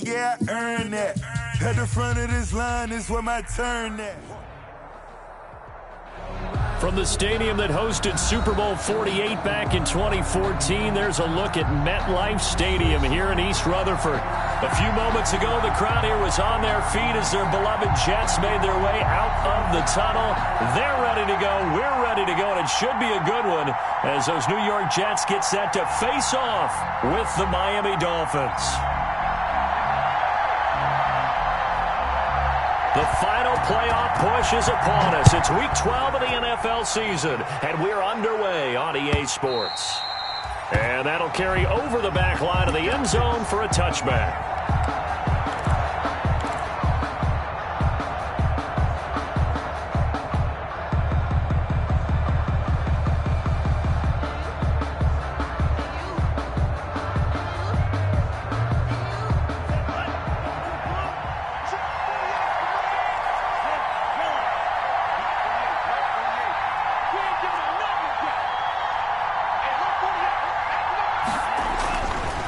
yeah, I earned that. At the front of this line is where my turn at. From the stadium that hosted Super Bowl 48 back in 2014, there's a look at MetLife Stadium here in East Rutherford. A few moments ago, the crowd here was on their feet as their beloved Jets made their way out of the tunnel. They're ready to go. We're ready to go, and it should be a good one as those New York Jets get set to face off with the Miami Dolphins. The final playoff push is upon us. It's Week 12 of the NFL season, and we're underway on EA Sports. And that'll carry over the back line of the end zone for a touchback.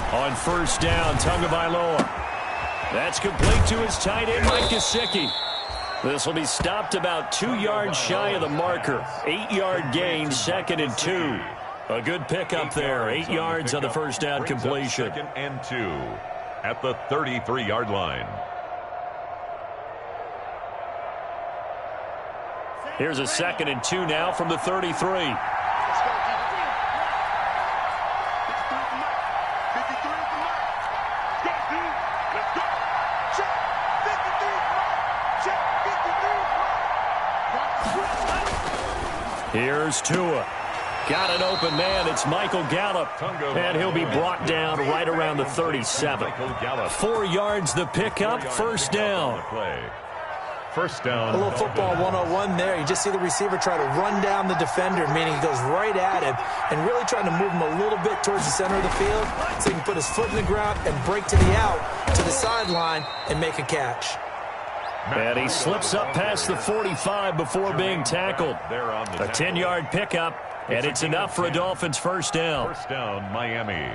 On first down, Tagovailoa. That's complete to his tight end, Mike Gesicki. This will be stopped about 2 yards shy of the marker. 8-yard gain, 2nd and 2. A good pickup there, 8 yards on the first down completion. 2nd and 2 at the 33-yard line. Here's a 2nd and 2 now from the 33. Here's Tua. Got an open man. It's Michael Gallup. And he'll be brought down right around the 37. 4 yards the pickup. First down. First down. A little football 101 there. You just see the receiver try to run down the defender, meaning he goes right at him and really trying to move him a little bit towards the center of the field so he can put his foot in the ground and break to the out, to the sideline, and make a catch. And he slips up past the 45 before being tackled. A 10-yard pickup, and it's enough for a Dolphins first down. First down, Miami.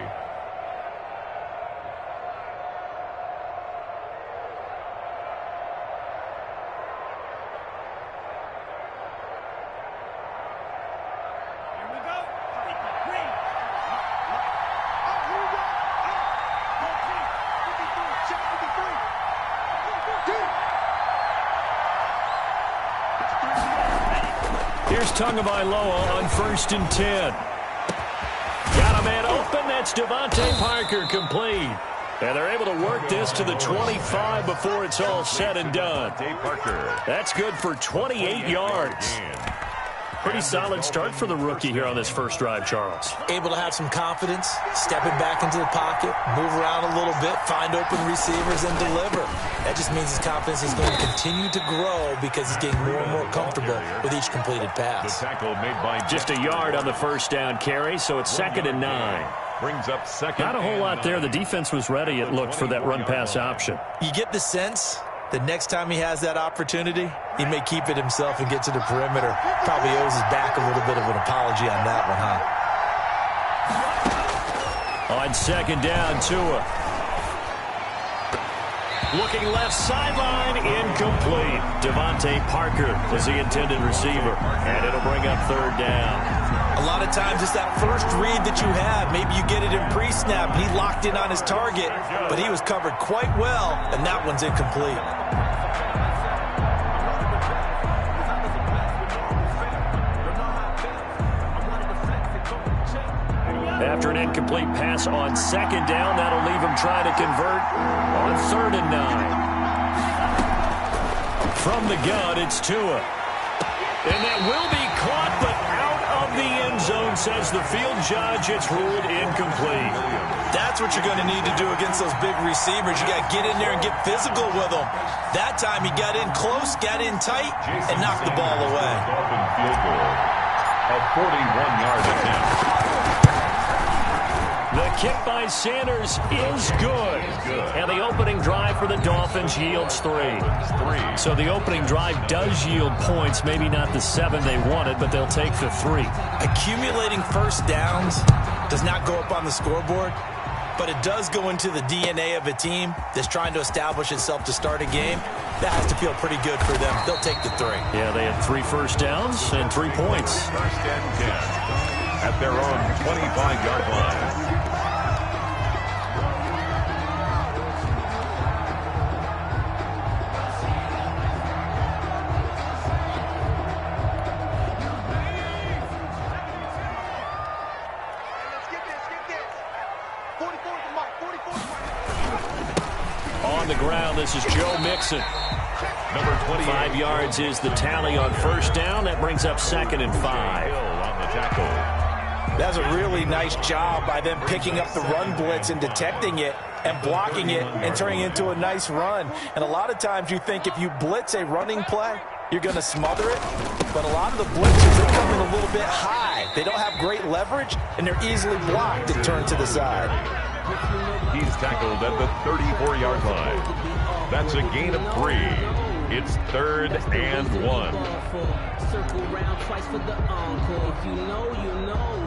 Here's Tagovailoa on 1st and 10. Got a man open. That's Devontae Parker complete. And they're able to work this to the 25 before it's all said and done. That's good for 28 yards. Pretty solid start for the rookie here on this first drive, Charles. Able to have some confidence, stepping back into the pocket, move around a little bit, find open receivers, and deliver. That just means his confidence is going to continue to grow because he's getting more and more comfortable with each completed pass. The tackle made by just a yard on the first down carry, so it's 2nd and 9. Brings up 2nd. Not a whole lot there. The defense was ready, it looked, for that run-pass option. You get the sense the next time he has that opportunity, he may keep it himself and get to the perimeter. Probably owes his back a little bit of an apology on that one, huh? On 2nd down, Tua. Looking left sideline, incomplete. Devontae Parker was the intended receiver, and it'll bring up 3rd down. A lot of times it's that first read that you have. Maybe you get it in pre-snap. He locked in on his target, but he was covered quite well, and that one's incomplete. After an incomplete pass on 2nd down, that'll leave him trying to convert on 3rd and 9. From the gun, it's Tua. And that will be caught, but out of the end zone, says the field judge. It's ruled incomplete. That's what you're going to need to do against those big receivers. You got to get in there and get physical with them. That time he got in close, got in tight, and knocked the ball away. Field goal. A 41-yard attempt. The kick by Sanders is good. And the opening drive for the Dolphins yields 3. So the opening drive does yield points. Maybe not the 7 they wanted, but they'll take the 3. Accumulating first downs does not go up on the scoreboard. but it does go into the DNA of a team that's trying to establish itself to start a game. That has to feel pretty good for them. They'll take the 3. Yeah, they had 3 first downs and 3 points. First and 10 at their own 25-yard line. On the ground, this is Joe Mixon. Number 25 yards is the tally on first down. That brings up 2nd and 5. On the tackle. That's a really nice job by them picking up the run blitz and detecting it and blocking it and turning it into a nice run. And a lot of times you think if you blitz a running play, you're going to smother it. But a lot of the blitzes, they come in a little bit high. They don't have great leverage, and they're easily blocked and turned to the side. He's tackled at the 34-yard line. That's a gain of 3. It's 3rd and 1. Circle round twice for the encore. If you know, you know.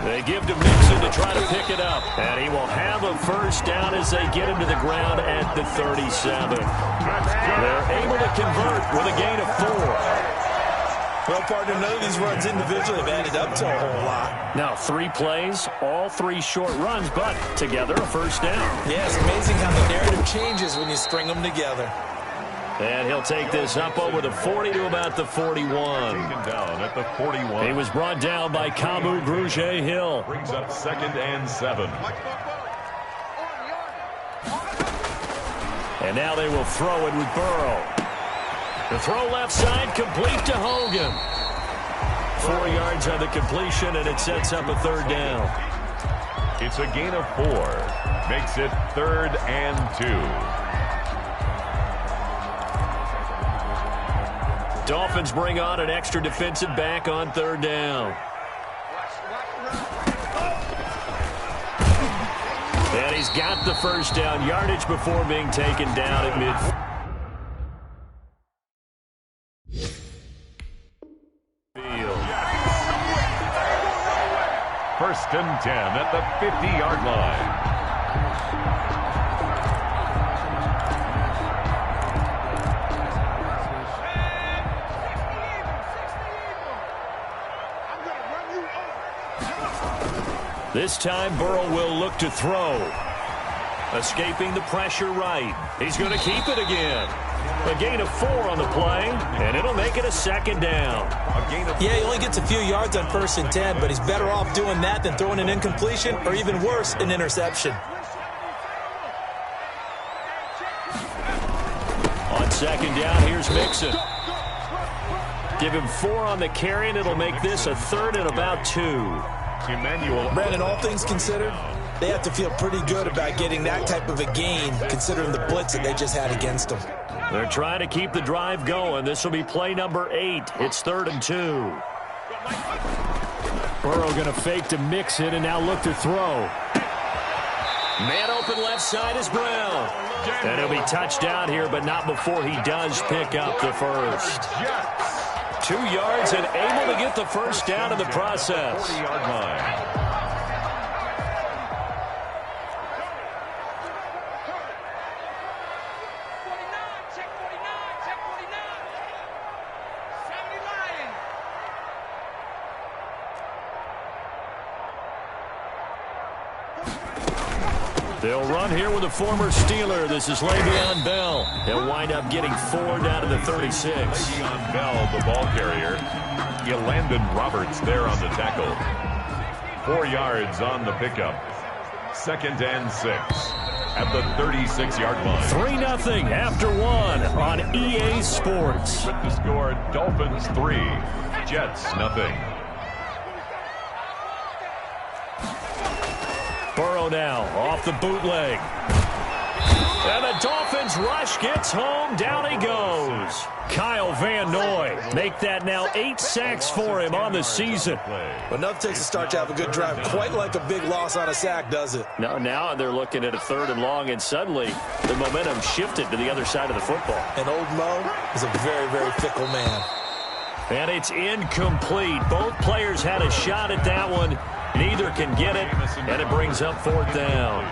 They give to Mixon to try to pick it up. And he will have a first down as they get him to the ground at the 37. They're able to convert with a gain of 4. Well, partner, none of these runs individually have added up to a whole lot. Now 3 plays, all 3 short runs, but together a first down. Yeah, it's amazing how the narrative changes when you string them together. And he'll take this up over the 40 to about the 41. Taken down at the 41. He was brought down by Kamu Grugier-Hill. Brings up 2nd and 7. And now they will throw it with Burrow. The throw left side, complete to Hogan. 4 yards on the completion, and it sets up a 3rd down. It's a gain of 4. Makes it 3rd and 2. Dolphins bring on an extra defensive back on 3rd down. And he's got the first down yardage before being taken down at midfield. First and 10 at the 50-yard line. This time, Burrow will look to throw. Escaping the pressure right. He's going to keep it again. A gain of 4 on the play, and it'll make it a 2nd down. Yeah, he only gets a few yards on 1st and 10, but he's better off doing that than throwing an incompletion, or even worse, an interception. On 2nd down, here's Mixon. Give him 4 on the carry, and it'll make this a 3rd and about 2. Brandon, all things considered, they have to feel pretty good about getting that type of a gain, considering the blitz that they just had against them. They're trying to keep the drive going. This will be play number 8. It's 3rd and 2. Burrow going to fake to Mixon and now look to throw. Man open left side is Brown. And he'll be touched down here, but not before he does pick up the first. 2 yards and able to get the first down in the process. 40-yard line. They'll run here with a former Steeler. This is Le'Veon Bell. He'll wind up getting 4 down to the 36. Le'Veon Bell, the ball carrier. Landon Roberts there on the tackle. 4 yards on the pickup. 2nd and 6 at the 36-yard line. 3-0 after 1 on EA Sports. With the score, Dolphins 3, Jets 0. Burrow now off the bootleg. And the Dolphins rush gets home. Down he goes. Kyle Van Noy make that now 8 sacks for him on the season. But nothing takes a start to have a good drive. Quite like a big loss on a sack, does it? Now they're looking at a 3rd and long, and suddenly the momentum shifted to the other side of the football. And old Mo is a very, very fickle man. And it's incomplete. Both players had a shot at that one. Neither can get it, and it brings up 4th down.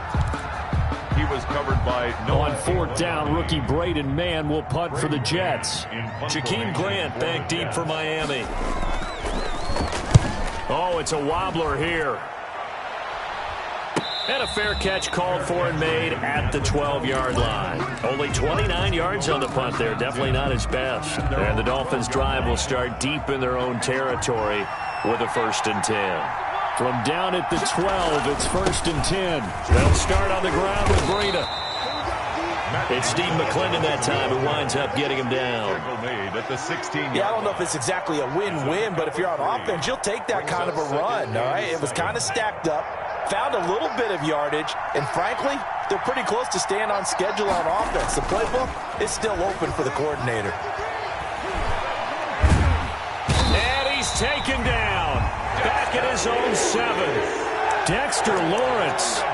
He was covered by On 4th down, rookie Braden Mann will punt for the Jets. Jakeem Grant back deep for Miami. Oh, it's a wobbler here. And a fair catch called for and made at the 12-yard line. Only 29 yards on the punt there. Definitely not his best. And the Dolphins' drive will start deep in their own territory with a 1st and 10. From down at the 12, it's 1st and 10. They'll start on the ground with Breida. It's Steve McClendon that time who winds up getting him down. Yeah, I don't know if it's exactly a win-win, but if you're on offense, you'll take that kind of a run, all right? It was kind of stacked up, found a little bit of yardage, and frankly, they're pretty close to staying on schedule on offense. The playbook is still open for the coordinator. And he's taken down. Back at his own 7. Dexter Lawrence.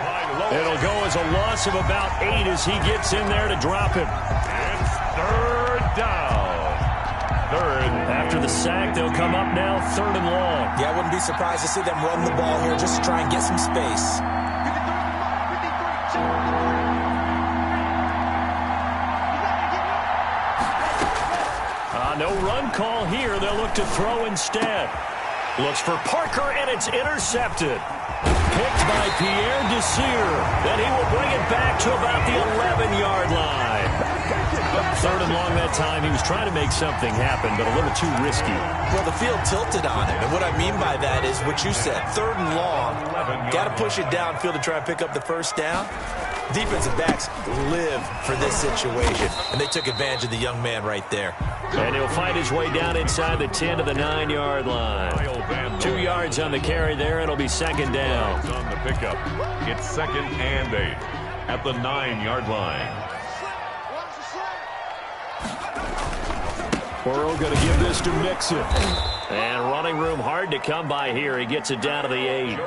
It'll go as a loss of about 8 as he gets in there to drop him. And 3rd down. After the sack, they'll come up now 3rd and long. Yeah, I wouldn't be surprised to see them run the ball here just to try and get some space. No run call here. They'll look to throw instead. Looks for Parker, and it's intercepted. Picked by Pierre Desir. Then he will bring it back to about the 11-yard line. 3rd and long that time. He was trying to make something happen, but a little too risky. Well, the field tilted on him, and what I mean by that is what you said. 3rd and long. Got to push it downfield to try and pick up the 1st down. Defensive backs live for this situation, and they took advantage of the young man right there. And he'll find his way down inside the 10 to the 9-yard line. 2 yards on the carry there. It'll be 2nd down. On the pickup, it's 2nd and 8 at the 9-yard line. Burrow going to give this to Mixon. And running room hard to come by here. He gets it down to the 8.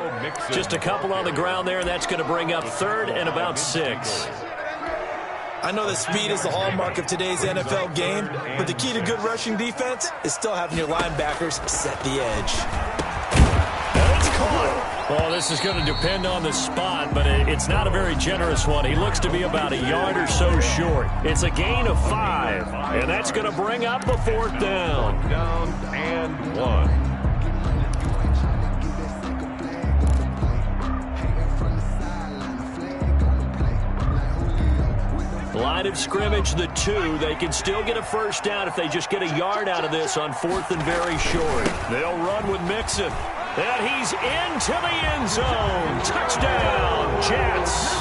Just a couple on the ground there, and that's going to bring up 3rd and about 6. I know that speed is the hallmark of today's NFL game, but the key to good rushing defense is still having your linebackers set the edge. And it's caught. Well, this is going to depend on the spot, but it's not a very generous one. He looks to be about a yard or so short. It's a gain of 5, and that's going to bring up the 4th down. Down and 1. Line of scrimmage, the 2. They can still get a 1st down if they just get a yard out of this on 4th and very short. They'll run with Mixon. And he's into the end zone. Touchdown, Jets.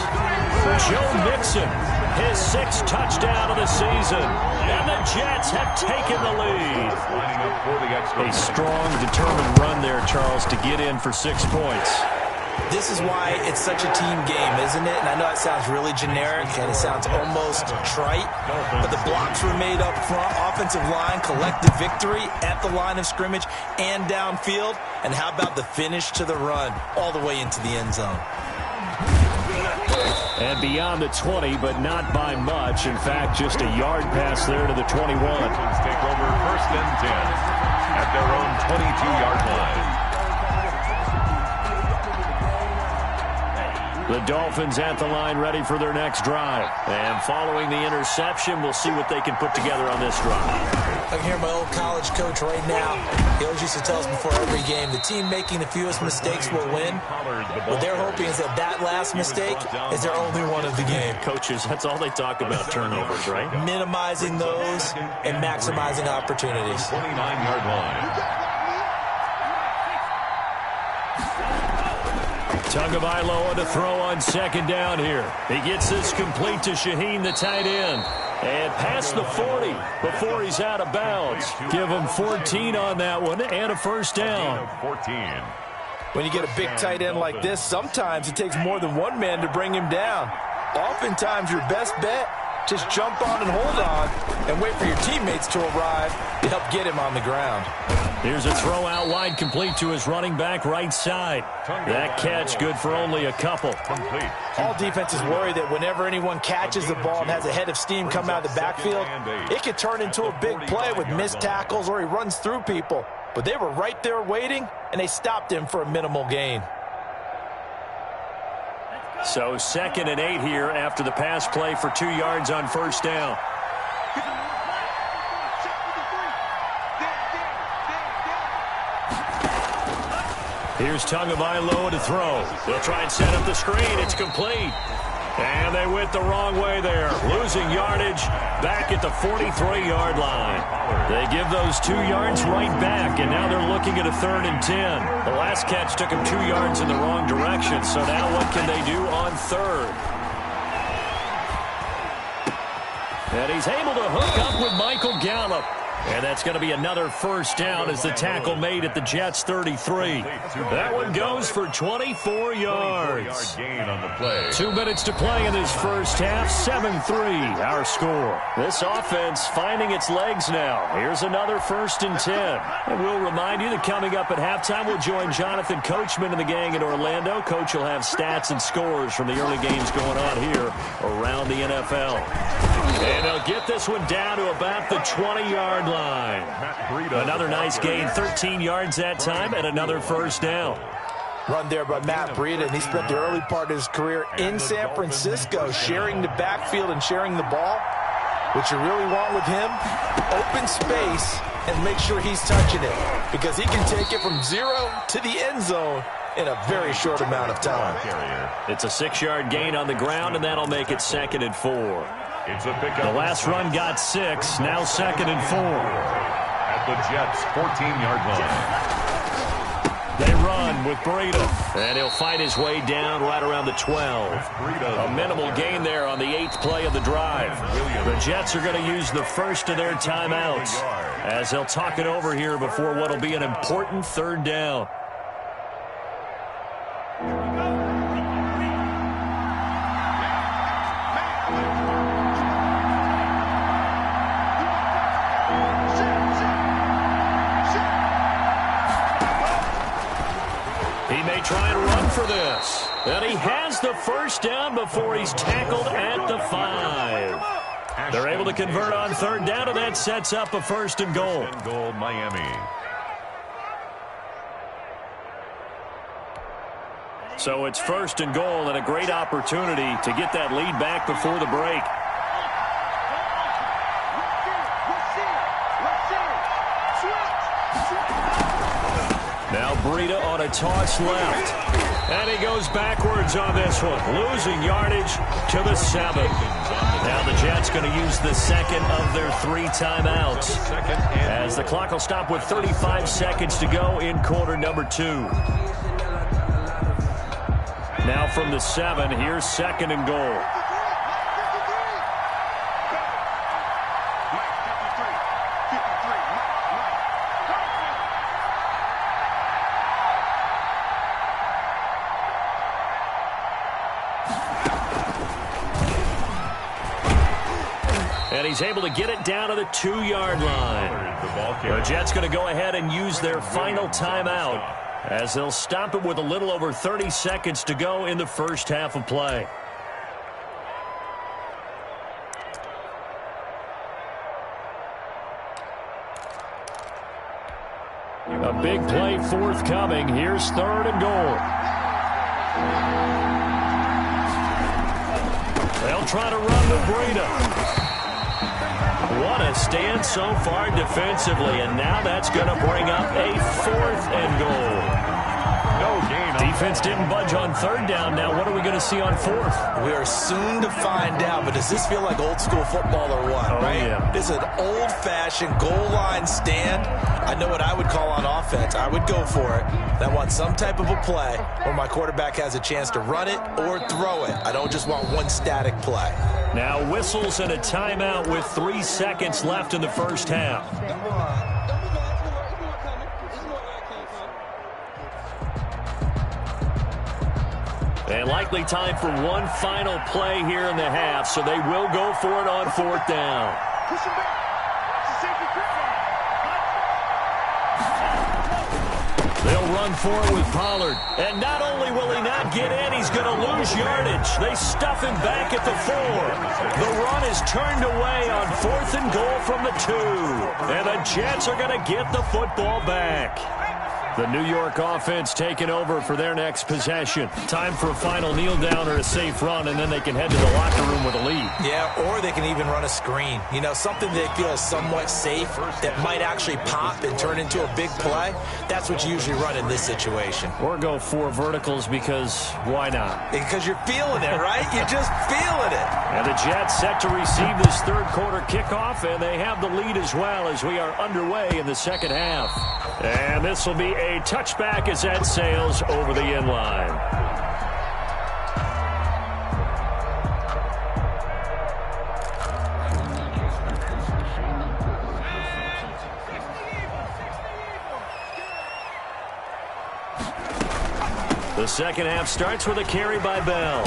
Joe Mixon, his 6th touchdown of the season. And the Jets have taken the lead. A strong, determined run there, Charles, to get in for 6 points. This is why it's such a team game, isn't it? And I know it sounds really generic and it sounds almost trite, but the blocks were made up front, offensive line, collective victory at the line of scrimmage and downfield. And how about the finish to the run all the way into the end zone? And beyond the 20, but not by much. In fact, just a yard pass there to the 21. Take over 1st and 10 at their own 22-yard line. The Dolphins at the line ready for their next drive. And following the interception, we'll see what they can put together on this drive. I can hear my old college coach right now. He always used to tell us before every game, the team making the fewest mistakes will win. What they're hoping is that last mistake is their only one of the game. Coaches, that's all they talk about, turnovers, right? Minimizing those and maximizing opportunities. 29-yard line. Tagovailoa to throw on 2nd down here. He gets this complete to Shaheen, the tight end. And past the 40 before he's out of bounds. Give him 14 on that one and a 1st down. 14. When you get a big tight end like this, sometimes it takes more than one man to bring him down. Oftentimes, your best bet, just jump on and hold on and wait for your teammates to arrive to help get him on the ground. Here's a throw out wide, complete to his running back right side. That catch good for only a couple. All defenses worry that whenever anyone catches the ball and has a head of steam come out of the backfield, it could turn into a big play with missed tackles or he runs through people. But they were right there waiting, and they stopped him for a minimal gain. So 2nd and 8 here after the pass play for 2 yards on first down. Here's Tagovailoa to throw. They'll try and set up the screen. It's complete. And they went the wrong way there. Losing yardage back at the 43-yard line. They give those 2 yards right back, and now they're looking at a 3rd and 10. The last catch took them 2 yards in the wrong direction, so now what can they do on 3rd? And he's able to hook up with Michael Gallup. And that's going to be another first down as the tackle made at the Jets' 33. That one goes for 24 yards. 2 minutes to play in this first half. 7-3 our score. This offense finding its legs now. Here's another 1st and 10. And we'll remind you that coming up at halftime, we'll join Jonathan Coachman and the gang in Orlando. Coach will have stats and scores from the early games going on here around the NFL. And they'll get this one down to about the 20-yard line. Another nice gain, 13 yards that time, and another first down. Run there by Matt Breida, and he spent the early part of his career in San Francisco, sharing the backfield and sharing the ball. What you really want with him, open space and make sure he's touching it, because he can take it from 0 to the end zone in a very short amount of time. It's a 6-yard gain on the ground, and that'll make it 2nd and 4. The last run got 6, now 2nd and 4. At the Jets' 14-yard line. They run with Breida, and he'll fight his way down right around the 12. A minimal gain there on the 8th play of the drive. The Jets are going to use the first of their timeouts as they'll talk it over here before what will be an important 3rd down. Try and run for this. And he has the first down before he's tackled at the 5. They're able to convert on 3rd down, and that sets up a 1st and goal. 1st and goal, Miami. So it's 1st and goal, and a great opportunity to get that lead back before the break. Now Breida on a toss left. And he goes backwards on this one, losing yardage to the 7. Now the Jets going to use the 2nd of their 3 timeouts as the clock will stop with 35 seconds to go in quarter number 2. Now from the 7, here's 2nd and goal. And he's able to get it down to the 2-yard line. The Jets going to go ahead and use their final timeout as they'll stop it with a little over 30 seconds to go in the first half of play. A big play forthcoming. Here's 3rd and goal. They'll try to run with Breida. What a stand so far defensively, and now that's going to bring up a 4th and goal. No gain. Defense didn't budge on 3rd down. Now what are we going to see on 4th? We are soon to find out, but does this feel like old school football or what? Oh, right? Yeah. This is an old-fashioned goal line stand. I know what I would call on offense. I would go for it. I want some type of a play where my quarterback has a chance to run it or throw it. I don't just want one static play. Now whistles and a timeout with 3 seconds left in the first half. And likely time for one final play here in the half, so they will go for it on 4th down. They'll run for it with Pollard. And not only will he not get in, he's going to lose yardage. They stuff him back at the 4. The run is turned away on 4th and goal from the 2. And the Jets are going to get the football back. The New York offense taking over for their next possession. Time for a final kneel down or a safe run, and then they can head to the locker room with a lead. Yeah, or they can even run a screen. You know, something they feel is somewhat safe that might actually pop and turn into a big play. That's what you usually run in this situation. Or go 4 verticals because why not? Because you're feeling it, right? You're just feeling it. And the Jets set to receive this third quarter kickoff, and they have the lead as well as we are underway in the second half. And this will be a touchback as that sails over the end line. The second half starts with a carry by Bell.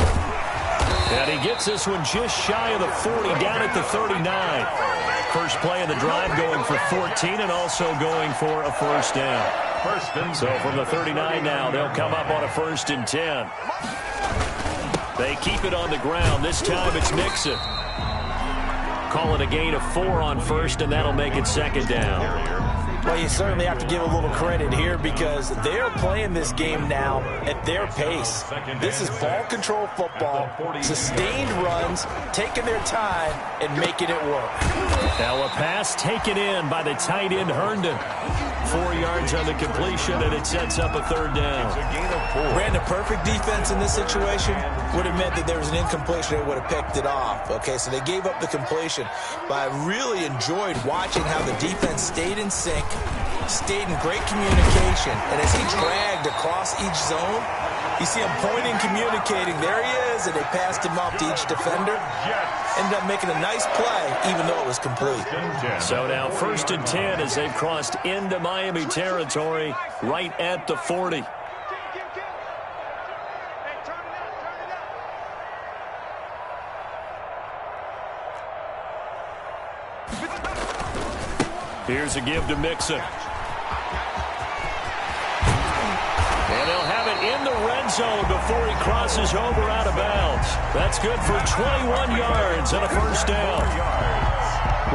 And he gets this one just shy of the 40, down at the 39. First play of the drive going for 14 and also going for a first down. So from the 39 now, they'll come up on a 1st and 10. They keep it on the ground. This time it's Mixon. Call it a gain of 4 on 1st, and that'll make it 2nd down. Well, you certainly have to give a little credit here because they're playing this game now at their pace. This is ball control football, sustained runs, taking their time, and making it work. Now a pass taken in by the tight end Herndon. 4 yards on the completion, and it sets up a 3rd down. Ran the perfect defense in this situation. Would have meant that there was an incompletion. They would have picked it off. Okay, so they gave up the completion. But I really enjoyed watching how the defense stayed in sync, stayed in great communication. And as he dragged across each zone, you see him pointing, communicating. There he is, and they passed him off to each defender. Ended up making a nice play, even though it was complete. So now 1st and 10 as they've crossed into Miami territory right at the 40. Here's a give to Mixon. And they'll have it in the red zone before he crosses over out of bounds. That's good for 21 yards and a first down.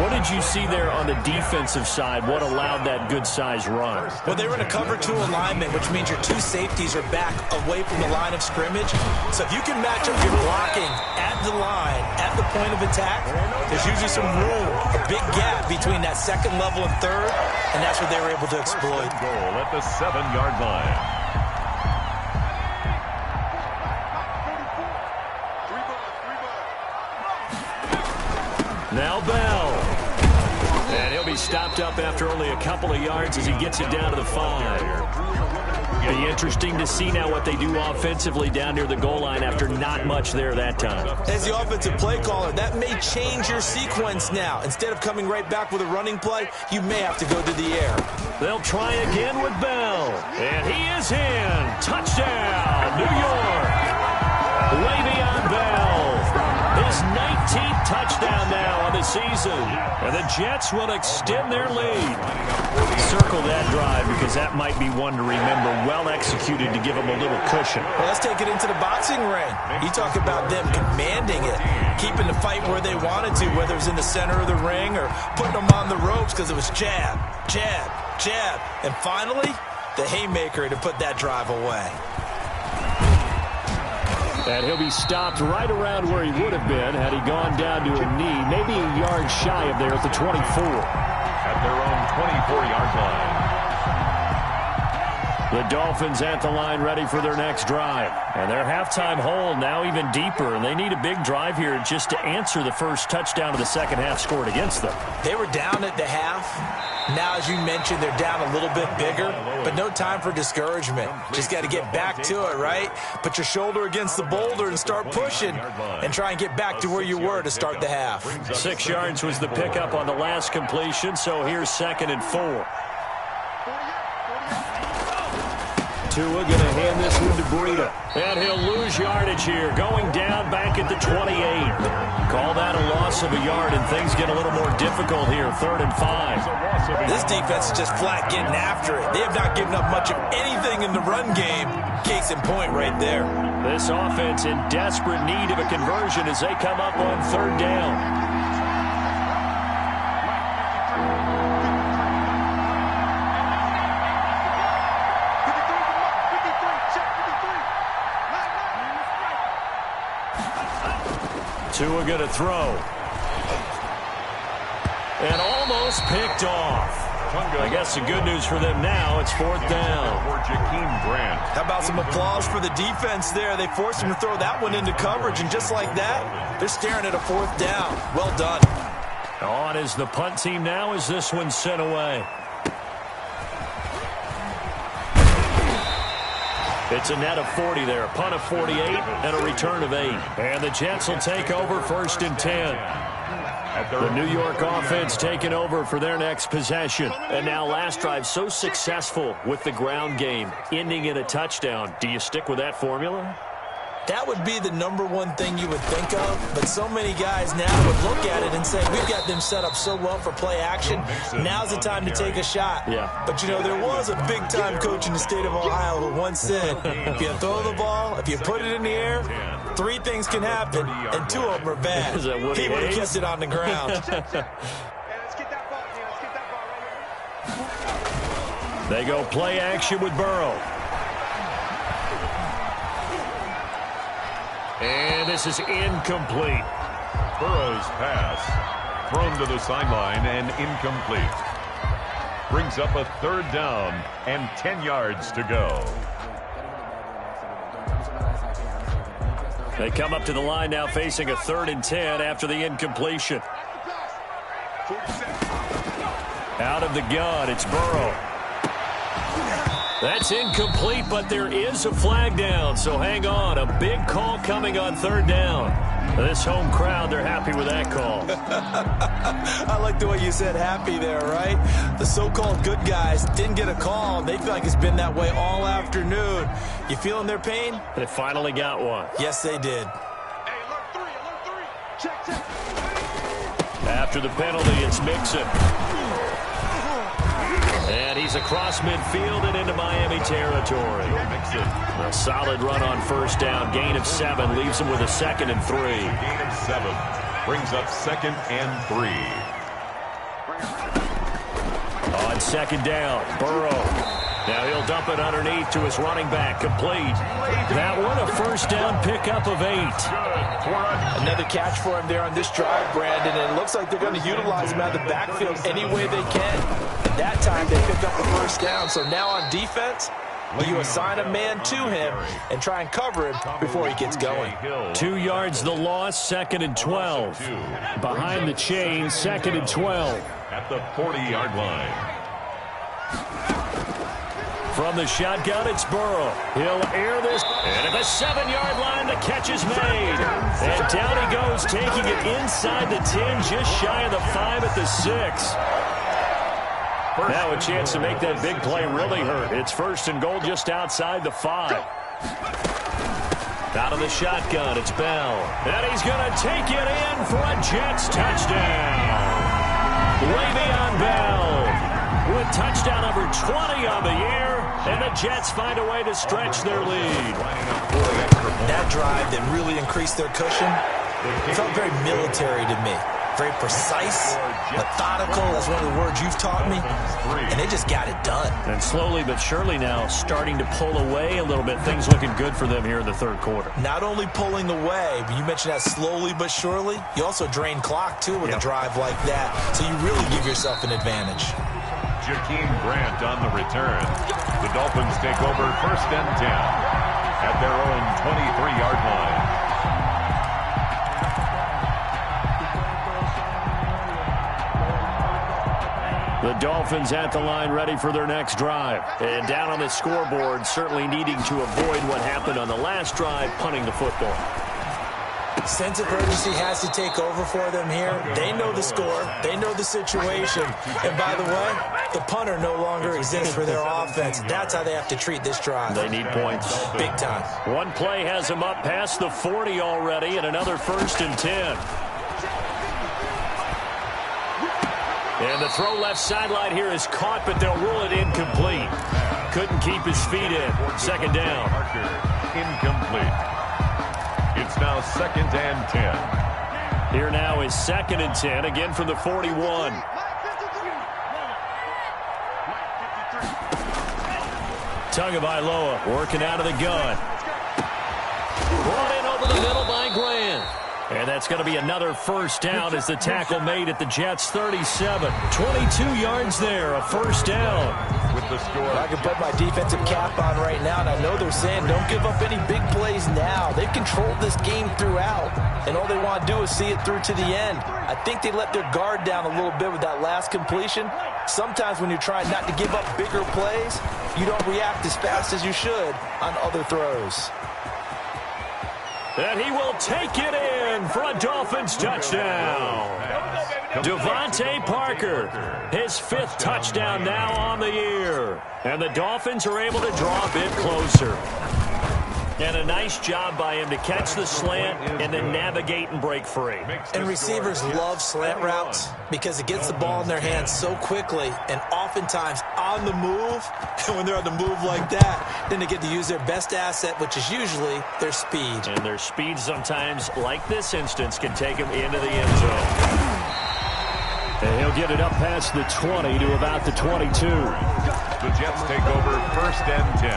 What did you see there on the defensive side? What allowed that good-sized run? Well, they were in a cover 2 alignment, which means your 2 safeties are back away from the line of scrimmage. So if you can match up your blocking at the line, at the point of attack, there's usually some room, a big gap between that 2nd level and 3rd, and that's what they were able to exploit. Goal at the 7-yard line. Now Bell. And he'll be stopped up after only a couple of yards as he gets it down to the 5. Be interesting to see now what they do offensively down near the goal line after not much there that time. As the offensive play caller, that may change your sequence now. Instead of coming right back with a running play, you may have to go to the air. They'll try again with Bell. And he is in. Touchdown, New York. Le'Veon Bell. His 19th touchdown now on the season. And the Jets will extend their lead. Circle that drive because that might be one to remember. Well executed to give them a little cushion. Well, let's take it into the boxing ring. You talk about them commanding it, keeping the fight where they wanted to, whether it was in the center of the ring or putting them on the ropes because it was jab, jab, jab. And finally, the haymaker to put that drive away. And he'll be stopped right around where he would have been had he gone down to a knee, maybe a yard shy of there at the 24. At their own 24-yard line. The Dolphins at the line ready for their next drive. And their halftime hole now even deeper, and they need a big drive here just to answer the first touchdown of the second half scored against them. They were down at the half. Now, as you mentioned, they're down a little bit bigger, but no time for discouragement. Just got to get back to it, right? Put your shoulder against the boulder and start pushing and try and get back to where you were to start the half. 6 yards was the pickup on the last completion, so here's 2nd and 4. Tua going to hand this one to Breida. And he'll lose yardage here, going down back at the 28. Call that a loss of a yard, and things get a little more difficult here, 3rd and 5. This defense is just flat getting after it. They have not given up much of anything in the run game. Case in point right there. This offense in desperate need of a conversion as they come up on 3rd down. Tua going to throw. And almost picked off. I guess the good news for them now, it's 4th down. How about some applause for the defense there? They forced him to throw that one into coverage, and just like that, they're staring at a 4th down. Well done. On is the punt team now as this one's sent away. It's a net of 40 there, a punt of 48, and a return of 8. And the Jets will take over 1st and 10. The New York offense taking over for their next possession. And now last drive so successful with the ground game, ending in a touchdown. Do you stick with that formula? That would be the #1 thing you would think of, but so many guys now would look at it and say, we've got them set up so well for play action. Now's the time to take a shot. Yeah. But, you know, there was a big-time coach in the state of Ohio who once said, if you throw the ball, if you put it in the air, 3 things can happen, and 2 of them are bad. He would have kept it on the ground. They go play action with Burrow. And this is incomplete. Burrow's pass thrown to the sideline and incomplete. Brings up a 3rd down and 10 yards to go. They come up to the line now facing a 3rd and 10 after the incompletion. Out of the gun, it's Burrow. That's incomplete, but there is a flag down, so hang on. A big call coming on 3rd down. This home crowd, they're happy with that call. I like the way you said happy there, right? The so-called good guys didn't get a call. They feel like it's been that way all afternoon. You feeling their pain? They finally got one. Yes, they did. After the penalty, it's Mixon. And he's across midfield and into Miami territory. A solid run on 1st down. Gain of 7 leaves him with a 2nd and 3. Gain of 7 brings up 2nd and 3. On 2nd down, Burrow. Now he'll dump it underneath to his running back. Complete. That one a 1st down pickup of 8. Another catch for him there on this drive, Brandon, and it looks like they're going to utilize him out of the backfield any way they can. That time they picked up the 1st down, so now on defense, you assign a man to him and try and cover him before he gets going. 2 yards the loss, 2nd and 12. Behind the chain, 2nd and 12. At the 40-yard line. From the shotgun, it's Burrow. He'll air this. And at the 7-yard line, the catch is made. And down he goes, taking it inside the 10, just shy of the 5 at the 6. Now a chance to make that big play really hurt. It's 1st and goal just outside the 5. Out of the shotgun, it's Bell. And he's going to take it in for a Jets touchdown. Le'Veon Bell with touchdown number 20 on the year. And the Jets find a way to stretch their lead. That drive that really increased their cushion, it felt very military to me. Very precise, methodical, that's one of the words you've taught me, and they just got it done. And slowly but surely now starting to pull away a little bit. Things looking good for them here in the 3rd quarter. Not only pulling away, but you mentioned that slowly but surely, you also drain clock too with a drive like that, so you really give yourself an advantage. Jakeem Grant on the return. The Dolphins take over 1st and 10 at their own 23-yard line. The Dolphins at the line ready for their next drive. And down on the scoreboard, certainly needing to avoid what happened on the last drive, punting the football. Sense of urgency has to take over for them here. They know the score. They know the situation. And by the way, the punter no longer exists for their offense. That's how they have to treat this drive. They need points. Big time. One play has them up past the 40 already, and another 1st and 10. And the throw left sideline here is caught, but they'll rule it incomplete. Couldn't keep his feet in. 2nd down. Incomplete. It's now 2nd and 10. Here now is 2nd and 10, again from the 41. Tagovailoa working out of the gun. Brought in over the middle by Grant. And that's going to be another 1st down as the tackle made at the Jets' 37. 22 yards there, a 1st down. With the score. I can put my defensive cap on right now, and I know they're saying don't give up any big plays now. They've controlled this game throughout, and all they want to do is see it through to the end. I think they let their guard down a little bit with that last completion. Sometimes when you're trying not to give up bigger plays, you don't react as fast as you should on other throws. And he will take it in for a Dolphins touchdown. Devontae Parker, his 5th touchdown now on the year. And the Dolphins are able to draw a bit closer. And a nice job by him to catch the slant and then navigate and break free. And receivers love slant routes because it gets the ball in their hands so quickly and oftentimes on the move. And when they're on the move like that, then they get to use their best asset, which is usually their speed. And their speed sometimes, like this instance, can take them into the end zone. And he'll get it up past the 20 to about the 22. The Jets take over 1st and 10.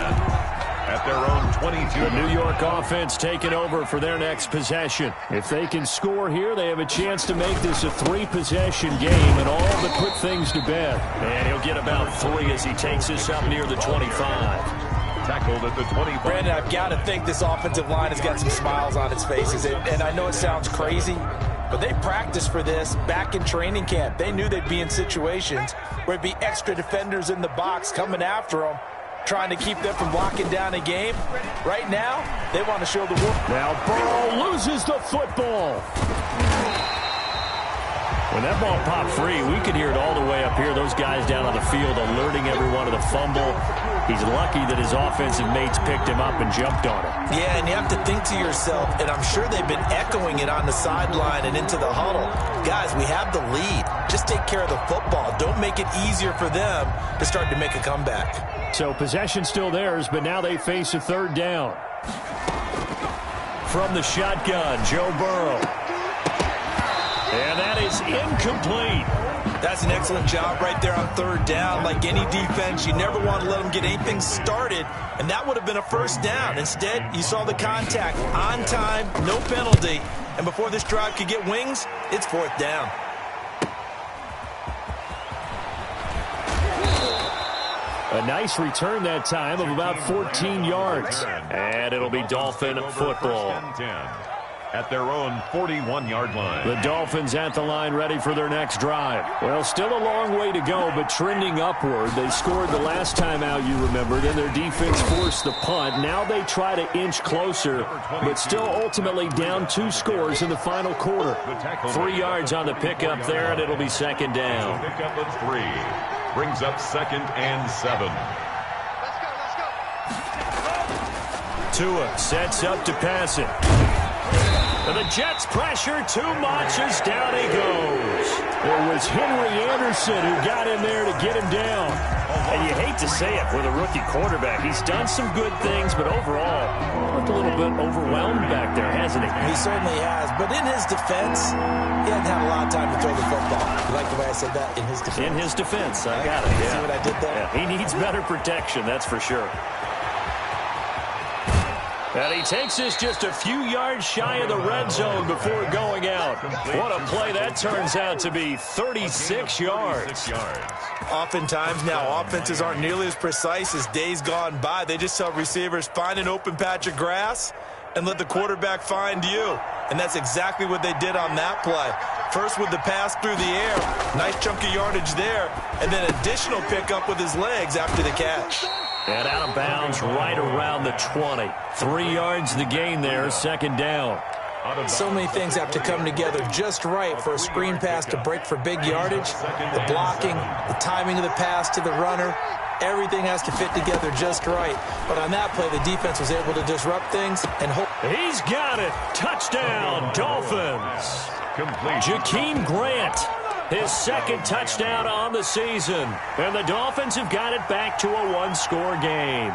At their own 22. The New York offense taking over for their next possession. If they can score here, they have a chance to make this a 3-possession game and all but put things to bed. And he'll get about 3 as he takes this up near the 25. Tackled at the 25. Brandon, I've got to think this offensive line has got some smiles on its faces. And I know it sounds crazy, but they practiced for this back in training camp. They knew they'd be in situations where it'd be extra defenders in the box coming after them, trying to keep them from locking down a game. Right now, they want to show the world. Now Burrow loses the football. When that ball popped free, we could hear it all the way up here. Those guys down on the field alerting everyone of the fumble. He's lucky that his offensive mates picked him up and jumped on him. Yeah, and you have to think to yourself, and I'm sure they've been echoing it on the sideline and into the huddle. Guys, we have the lead. Just take care of the football. Don't make it easier for them to start to make a comeback. So possession still theirs, but now they face a 3rd down. From the shotgun, Joe Burrow. And that is incomplete. That's an excellent job right there on 3rd down. Like any defense, you never want to let them get anything started, and that would have been a 1st down. Instead, you saw the contact on time, no penalty, and before this drive could get wings, it's 4th down. A nice return that time of about 14 yards. And it'll be Dolphin football. At their own 41-yard line. The Dolphins at the line ready for their next drive. Well, still a long way to go, but trending upward. They scored the last time out, you remember. Then their defense forced the punt. Now they try to inch closer, but still ultimately down 2 scores in the final quarter. 3 yards on the pickup there, and it'll be 2nd down. Pickup of 3. Brings up 2nd and 7. Tua sets up to pass it. And the Jets pressure too much as down he goes. It was Henry Anderson who got in there to get him down. And you hate to say it with a rookie quarterback. He's done some good things, but overall, looked a little bit overwhelmed back there, hasn't he? He certainly has. But in his defense, he hadn't had a lot of time to throw the football. You like the way I said that? In his defense. In his defense. I got it. Yeah. See what I did there? Yeah. He needs better protection, that's for sure. And he takes us just a few yards shy of the red zone before going out. What a play that turns out to be, 36 yards. Oftentimes now, offenses aren't nearly as precise as days gone by. They just tell receivers, find an open patch of grass and let the quarterback find you. And that's exactly what they did on that play. First with the pass through the air, nice chunk of yardage there, and then additional pickup with his legs after the catch. And out of bounds right around the 20. 3 yards the gain there, 2nd down. So many things have to come together just right for a screen pass to break for big yardage. The blocking, the timing of the pass to the runner, everything has to fit together just right. But on that play, the defense was able to disrupt things and hold. He's got it. Touchdown, Dolphins. Jakeem Grant, his second touchdown on the season. And the Dolphins have got it back to a one-score game.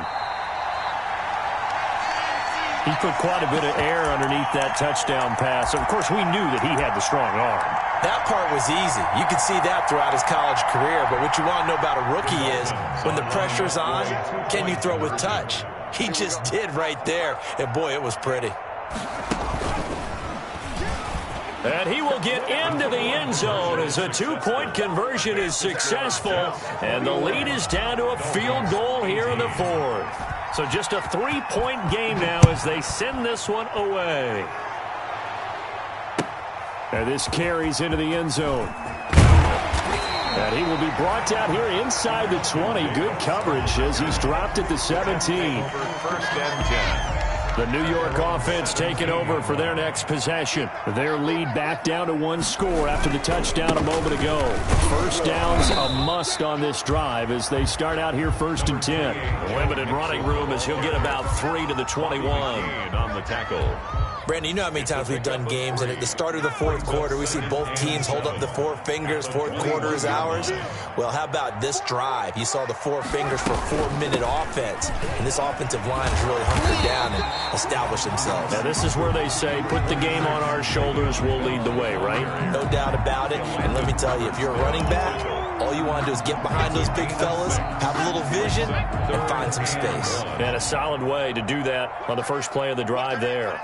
He put quite a bit of air underneath that touchdown pass. Of course, we knew that he had the strong arm. That part was easy. You could see that throughout his college career. But what you want to know about a rookie is when the pressure's on, can you throw with touch? He just did right there. And, boy, it was pretty. And he will get into the end zone as a two-point conversion is successful. And the lead is down to a field goal here in the fourth. So just a three-point game now as they send this one away. And this carries into the end zone. And he will be brought down here inside the 20. Good coverage as he's dropped at the 17. First and 10. The New York offense taking over for their next possession. Their lead back down to one score after the touchdown a moment ago. First down's a must on this drive as they start out here 1st and 10. Limited running room as he'll get about 3 to the 21. On the tackle. Brandon, you know how many times we've done games, and at the start of the fourth quarter, we see both teams hold up the four fingers, fourth quarter is ours. Well, how about this drive? You saw the four fingers for 4-minute offense, and this offensive line has really hunkered down and established themselves. Now, this is where they say, put the game on our shoulders, we'll lead the way, right? No doubt about it, and let me tell you, if you're a running back, all you want to do is get behind those big fellas, have a little vision, and find some space. And a solid way to do that on the first play of the drive there.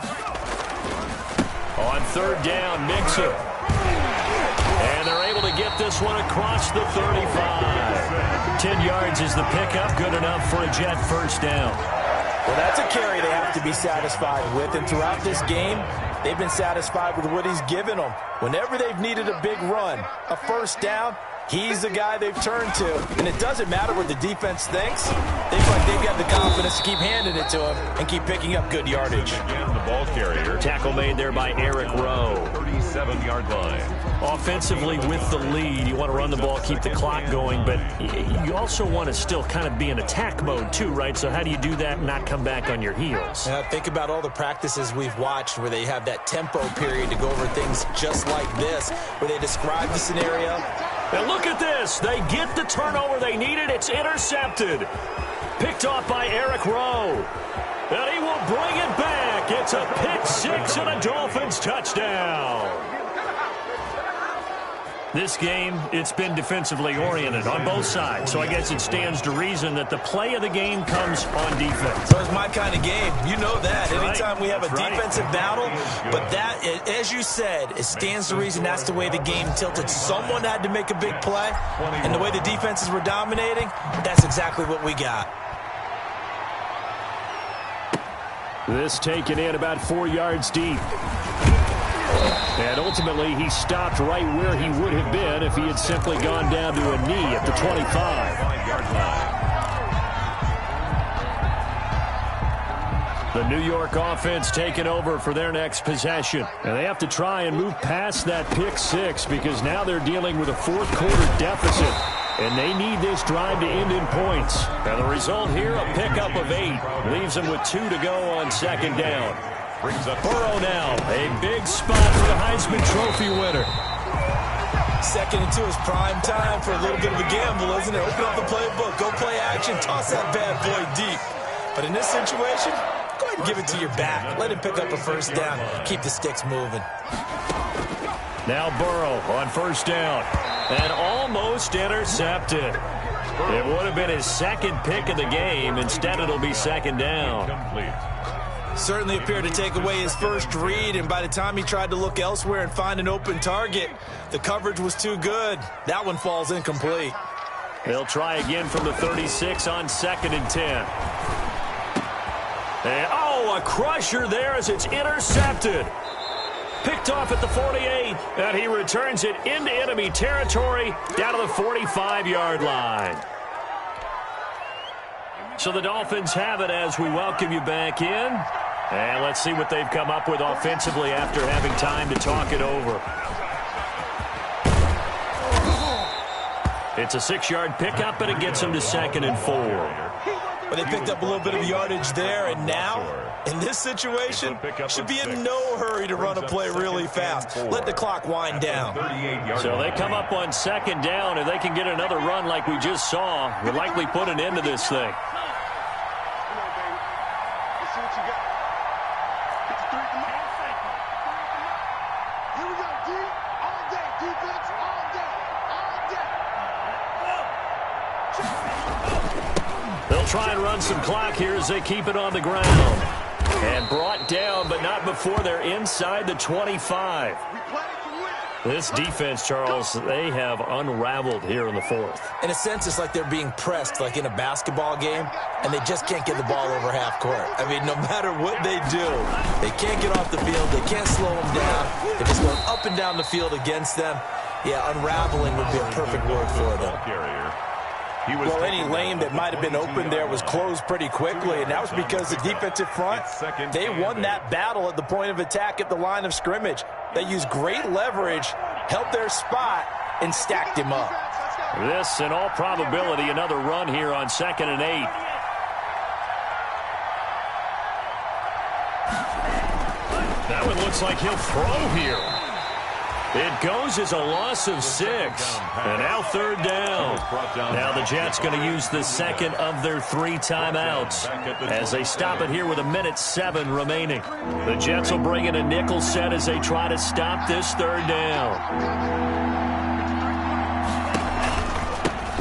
On third down, Mixon. And they're able to get this one across the 35. 10 yards is the pickup, good enough for a Jet first down. Well, that's a carry they have to be satisfied with, and throughout this game, they've been satisfied with what he's given them. Whenever they've needed a big run, a first down, he's the guy they've turned to. And it doesn't matter what the defense thinks. They feel like they've got the confidence to keep handing it to him and keep picking up good yardage. Again, the ball carrier. Tackle made there by Eric Rowe. 37-yard line. Offensively with the lead, you want to run the ball, keep the clock going, but you also want to still kind of be in attack mode too, right? So how do you do that and not come back on your heels? Think about all the practices we've watched where they have that tempo period to go over things just like this, where they describe the scenario. And look at this. They get the turnover they needed. It's intercepted. Picked off by Eric Rowe. And he will bring it back. It's a pick six and a Dolphins touchdown. This game, it's been defensively oriented on both sides, so I guess it stands to reason that the play of the game comes on defense. So it's my kind of game. You know that. Anytime we have a defensive battle, but that, as you said, it stands to reason that's the way the game tilted. Someone had to make a big play, and the way the defenses were dominating, that's exactly what we got. This taken in about 4 yards deep. And ultimately, he stopped right where he would have been if he had simply gone down to a knee at the 25. The New York offense taking over for their next possession. And they have to try and move past that pick six because now they're dealing with a fourth quarter deficit. And they need this drive to end in points. And the result here, a pickup of 8. Leaves them with 2 to go on second down. Brings up Burrow now, a big spot for the Heisman Trophy winner. 2nd and 2 is prime time for a little bit of a gamble, isn't it? Open up the playbook, go play action, toss that bad boy deep. But in this situation, go ahead and give it to your back. Let him pick up a first down. Keep the sticks moving. Now Burrow on first down. And almost intercepted. It would have been his second pick of the game. Instead, it'll be second down. complete. Certainly appeared to take away his first read, and by the time he tried to look elsewhere and find an open target, the coverage was too good. That one falls incomplete. They'll try again from the 36 on 2nd and 10. And, a crusher there as it's intercepted. Picked off at the 48, and he returns it into enemy territory down to the 45-yard line. So the Dolphins have it as we welcome you back in. And let's see what they've come up with offensively after having time to talk it over. It's a 6-yard pickup, but it gets them to 2nd and 4. Well, they picked up a little bit of yardage there, and now, in this situation, should be in no hurry to run a play really fast. Let the clock wind down. So they come up on 2nd down. If they can get another run like we just saw, would likely put an end to this thing. Try and run some clock here as they keep it on the ground. And brought down, but not before they're inside the 25. This defense, Charles, they have unraveled here in the 4th. In a sense, it's like they're being pressed like in a basketball game, and they just can't get the ball over half court. I mean, no matter what they do, they can't get off the field. They can't slow them down. They're just going up and down the field against them. Yeah, unraveling would be a perfect word for them. Well, any lane that might have been open there was closed pretty quickly, and that was because the defensive front, they won that battle at the point of attack at the line of scrimmage. They used great leverage, held their spot, and stacked him up. This, in all probability, another run here on 2nd and 8. That one looks like he'll throw here. It goes as a loss of 6. And now 3rd down. Now the Jets going to use the 2nd of their 3 timeouts as they stop it here with 1:07 remaining. The Jets will bring in a nickel set as they try to stop this 3rd down.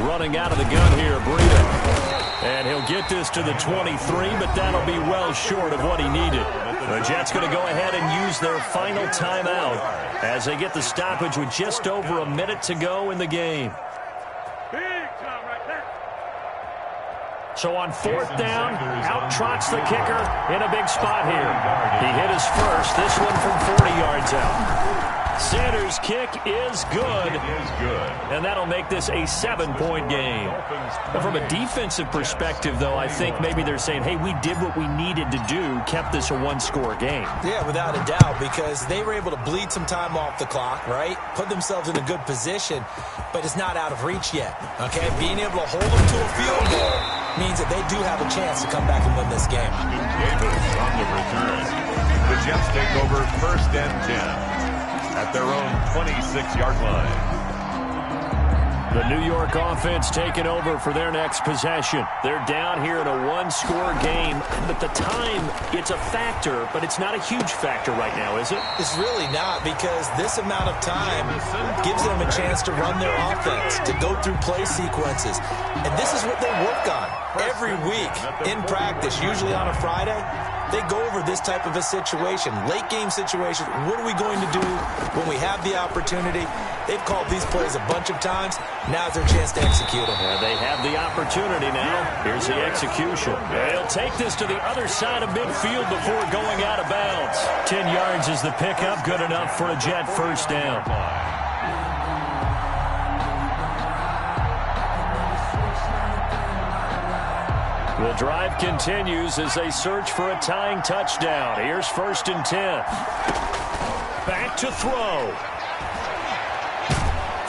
Running out of the gun here, Breida. And he'll get this to the 23, but that'll be well short of what he needed. The Jets going to go ahead and use their final timeout as they get the stoppage with just over a minute to go in the game. So on 4th down, out trots the kicker in a big spot here. He hit his first, this one from 40 yards out. Sanders' kick is good. And that'll make this a 7-point game. But from a defensive perspective, though, I think maybe they're saying, hey, we did what we needed to do, kept this a 1-score game. Yeah, without a doubt, because they were able to bleed some time off the clock, right? Put themselves in a good position, but it's not out of reach yet, okay? Being able to hold them to a field goal means that they do have a chance to come back and win this game. Davis on the return. The Jets take over 1st and 10. At their own 26-yard line. The New York offense taking over for their next possession. They're down here in a 1-score game, but the time, it's a factor, but it's not a huge factor right now, is it? It's really not, because this amount of time gives them a chance to run their offense, to go through play sequences. And this is what they work on every week in practice, usually on a Friday. They go over this type of a situation, late game situation. What are we going to do when we have the opportunity? They've called these plays a bunch of times. Now's their chance to execute them. Yeah, they have the opportunity now. Here's the execution. They'll take this to the other side of midfield before going out of bounds. 10 yards is the pickup. Good enough for a Jet 1st down. The drive continues as they search for a tying touchdown. Here's 1st and 10. Back to throw.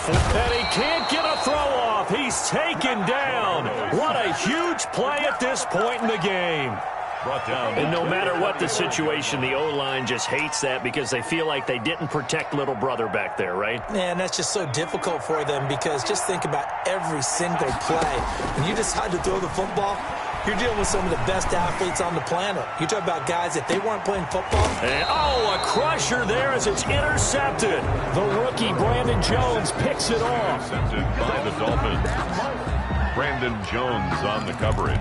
And he can't get a throw off. He's taken down. What a huge play at this point in the game. And no matter what the situation, the O-line just hates that because they feel like they didn't protect little brother back there, right? Man, that's just so difficult for them because just think about every single play. When you decide to throw the football, you're dealing with some of the best athletes on the planet. You talk about guys, if they weren't playing football. And, a crusher there as it's intercepted. The rookie, Brandon Jones, picks it off. Intercepted by the Dolphins. Brandon Jones on the coverage.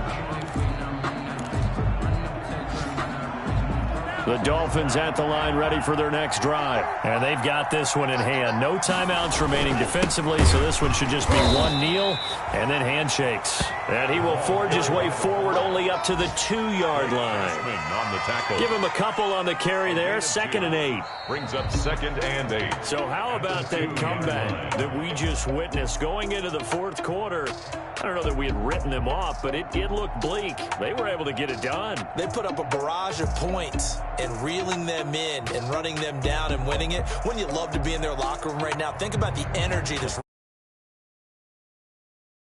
The Dolphins at the line ready for their next drive. And they've got this one in hand. No timeouts remaining defensively, so this one should just be one kneel and then handshakes. And he will forge his way forward only up to the 2-yard line. On the tackle. Give him a couple on the carry there. 2nd and 8. Brings up 2nd and 8. So how about that comeback that we just witnessed going into the 4th quarter? I don't know that we had written them off, but it did look bleak. They were able to get it done. They put up a barrage of points and reeling them in and running them down and winning it. Wouldn't you love to be in their locker room right now? Think about the energy that's